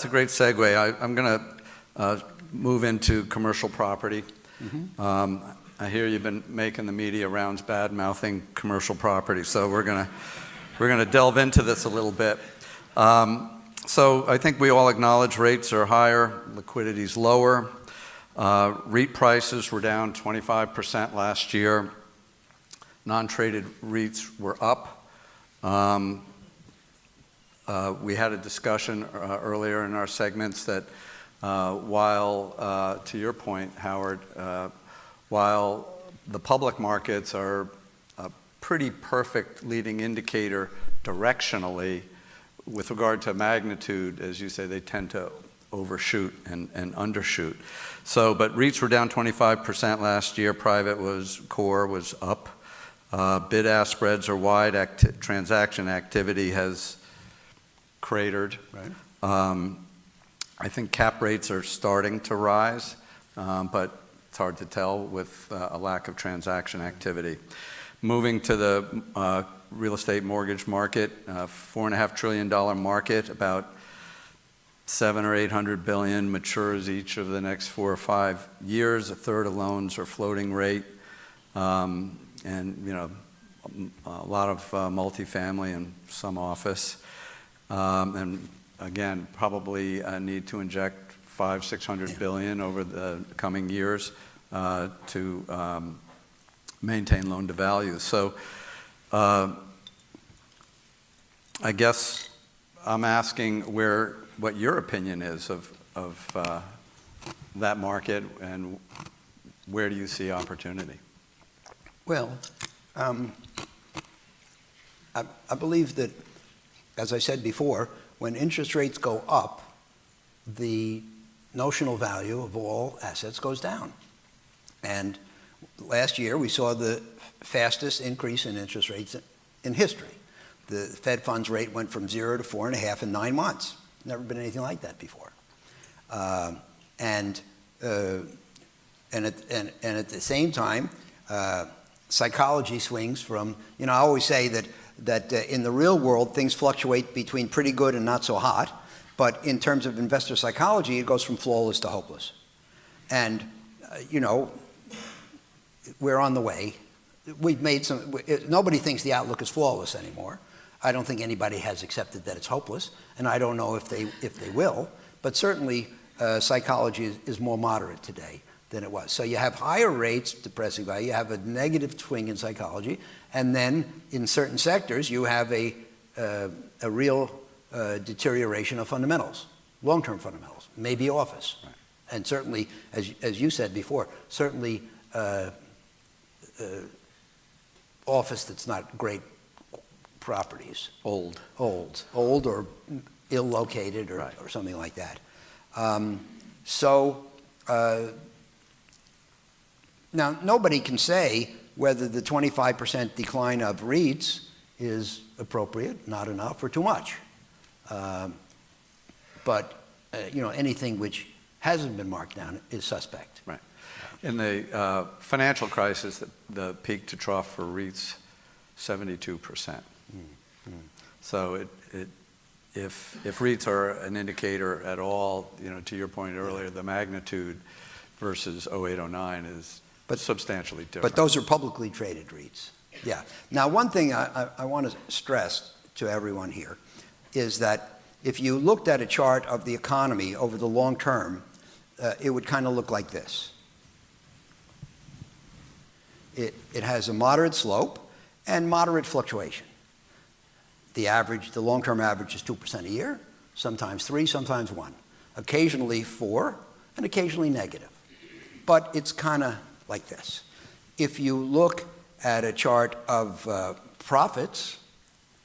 That's a great segue. I'm going to move into commercial property. I hear you've been making the media rounds bad-mouthing commercial property, so we're going to delve into this a little bit. So I think we all acknowledge rates are higher, liquidity's lower. REIT prices were down 25% last year. Non-traded REITs were up. We had a discussion earlier in our segments that while, to your point, Howard, while the public markets are a pretty perfect leading indicator directionally, with regard to magnitude, as you say, they tend to overshoot and undershoot. So, but REITs were down 25% last year. Core was up. Bid-ask spreads are wide. Transaction activity has cratered. Right. I think cap rates are starting to rise, but it's hard to tell with a lack of transaction activity. Moving to the real estate mortgage market, $4.5 trillion market, about $700 or $800 billion matures each of the next 4 or 5 years. A third of loans are floating rate, and a lot of multifamily and some office. And again, probably need to inject $500-600 billion over the coming years to maintain loan to value. So I guess I'm asking what your opinion is of that market, and where do you see opportunity? Well, I believe that, as I said before, when interest rates go up, the notional value of all assets goes down. And last year we saw the fastest increase in interest rates in history. The Fed funds rate went from 0 to 4.5 in 9 months. Never been anything like that before. And at the same time, psychology swings from, I always say that in the real world, things fluctuate between pretty good and not so hot. But in terms of investor psychology, it goes from flawless to hopeless. And, we're on the way. We've made nobody thinks the outlook is flawless anymore. I don't think anybody has accepted that it's hopeless, and I don't know if they will. But certainly, psychology is more moderate today than it was. So you have higher rates depressing value, you have a negative swing in psychology, and then in certain sectors you have a real deterioration of fundamentals, long-term fundamentals, maybe office. Right. And certainly, as you said before, certainly office that's not great properties. Old or ill-located or something like that. Now, nobody can say whether the 25% decline of REITs is appropriate, not enough, or too much. But anything which hasn't been marked down is suspect. Right. In the financial crisis, the peak to trough for REITs, 72%. So if REITs are an indicator at all, to your point earlier, the magnitude versus 0809 is substantially different. But those are publicly traded REITs. Yeah. Now, one thing I want to stress to everyone here is that if you looked at a chart of the economy over the long term, it would kind of look like this. It has a moderate slope and moderate fluctuation. The long-term average is 2% a year, sometimes 3, sometimes 1, occasionally 4, and occasionally negative. But it's kind of like this. If you look at a chart of profits,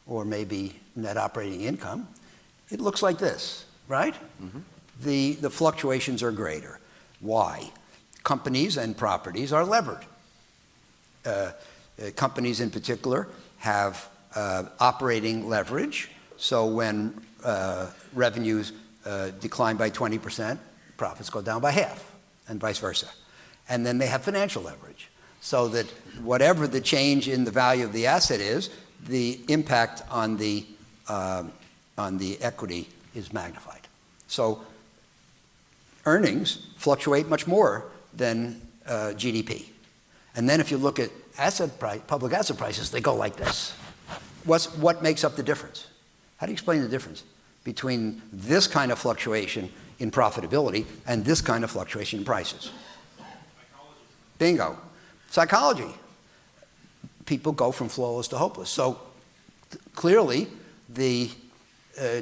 or maybe net operating income, it looks like this, right? Mm-hmm. The fluctuations are greater. Why? Companies and properties are levered. Companies in particular have operating leverage, so when revenues decline by 20%, profits go down by half, and vice versa. And then they have financial leverage, so that whatever the change in the value of the asset is, the impact on the equity is magnified. So earnings fluctuate much more than GDP. And then if you look at public asset prices, they go like this. What makes up the difference? How do you explain the difference between this kind of fluctuation in profitability and this kind of fluctuation in prices? Bingo. Psychology. People go from flawless to hopeless. So clearly, the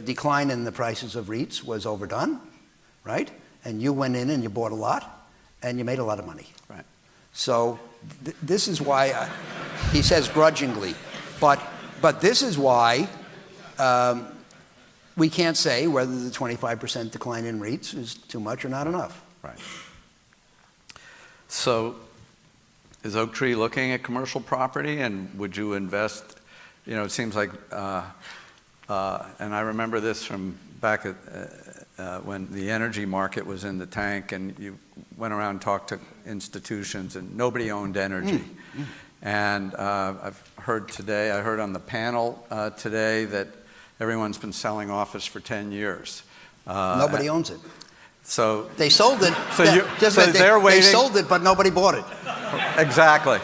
decline in the prices of REITs was overdone, right? And you went in and you bought a lot, and you made a lot of money. Right. So this is why he says grudgingly, but this is why we can't say whether the 25% decline in REITs is too much or not enough. Right. So is Oaktree looking at commercial property, and would you invest? You know, it seems like, and I remember this from back at when the energy market was in the tank, and you went around and talked to institutions, and nobody owned energy. And I heard on the panel today that everyone's been selling office for 10 years. Nobody owns it. So they sold it. They're waiting. They sold it, but nobody bought it. Exactly.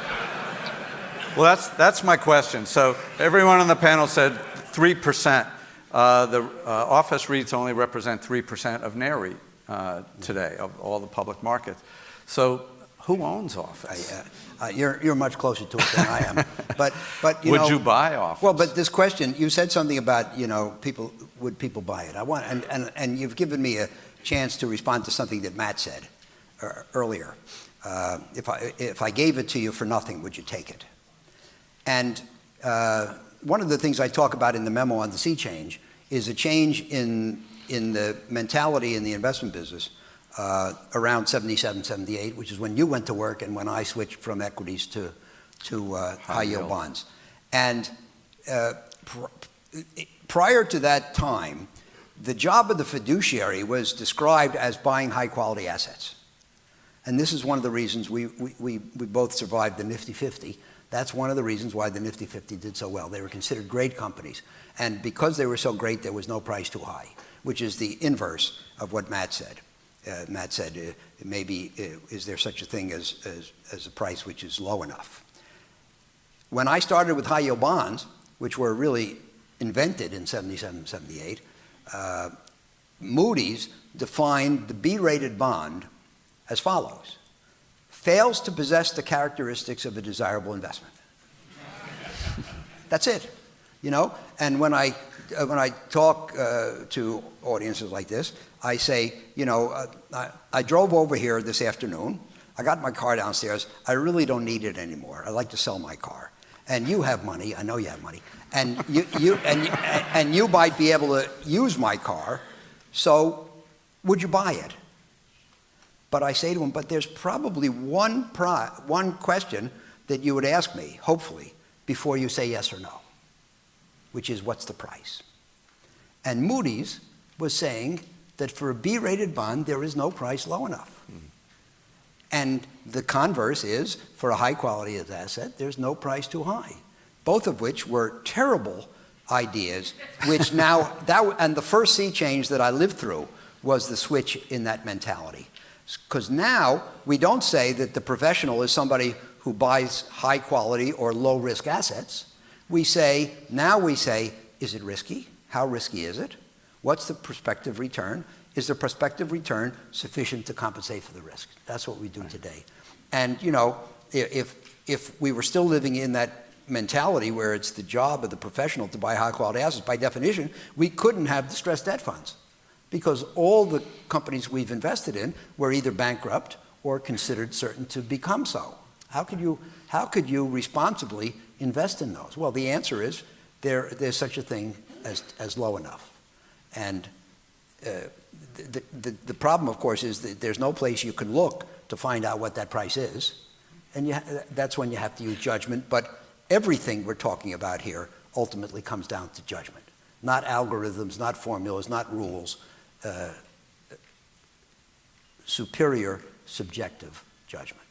Well, that's my question. So everyone on the panel said 3%. The office REITs only represent 3% of NAREIT today, of all the public markets. So who owns office? You're much closer to it than I am. But you would know, you buy office? Well, but this question, you said something about, you know, would people buy it? And you've given me a chance to respond to something that Matt said earlier. If I gave it to you for nothing, would you take it? And one of the things I talk about in the memo on the sea change is a change in the mentality in the investment business around 77, 78, which is when you went to work and when I switched from equities to high yield bonds. And prior to that time, the job of the fiduciary was described as buying high quality assets. And this is one of the reasons we both survived the Nifty 50. That's one of the reasons why the Nifty 50 did so well. They were considered great companies. And because they were so great, there was no price too high, which is the inverse of what Matt said. Matt said, maybe, is there such a thing as a price which is low enough? When I started with high yield bonds, which were really invented in 77, 78, Moody's defined the B-rated bond as follows: fails to possess the characteristics of a desirable investment. That's it, you know. And when I talk to audiences like this, I say, you know, I drove over here this afternoon. I got my car downstairs. I really don't need it anymore. I'd like to sell my car. And you have money. I know you have money. And you might be able to use my car. So would you buy it? But I say to him, but there's probably one question that you would ask me, hopefully, before you say yes or no, which is, what's the price? And Moody's was saying that for a B-rated bond, there is no price low enough. And the converse is, for a high-quality asset, there's no price too high. Both of which were terrible ideas, which now, and the first sea change that I lived through was the switch in that mentality. Because now we don't say that the professional is somebody who buys high quality or low risk assets. Now we say, is it risky? How risky is it? What's the prospective return? Is the prospective return sufficient to compensate for the risk? That's what we do today. And you know, if we were still living in that mentality where it's the job of the professional to buy high quality assets, by definition, we couldn't have distressed debt funds, because all the companies we've invested in were either bankrupt or considered certain to become so. How could you responsibly invest in those? Well, the answer is there's such a thing as low enough. And the problem, of course, is that there's no place you can look to find out what that price is. And that's when you have to use judgment. But everything we're talking about here ultimately comes down to judgment. Not algorithms, not formulas, not rules. Superior subjective judgment.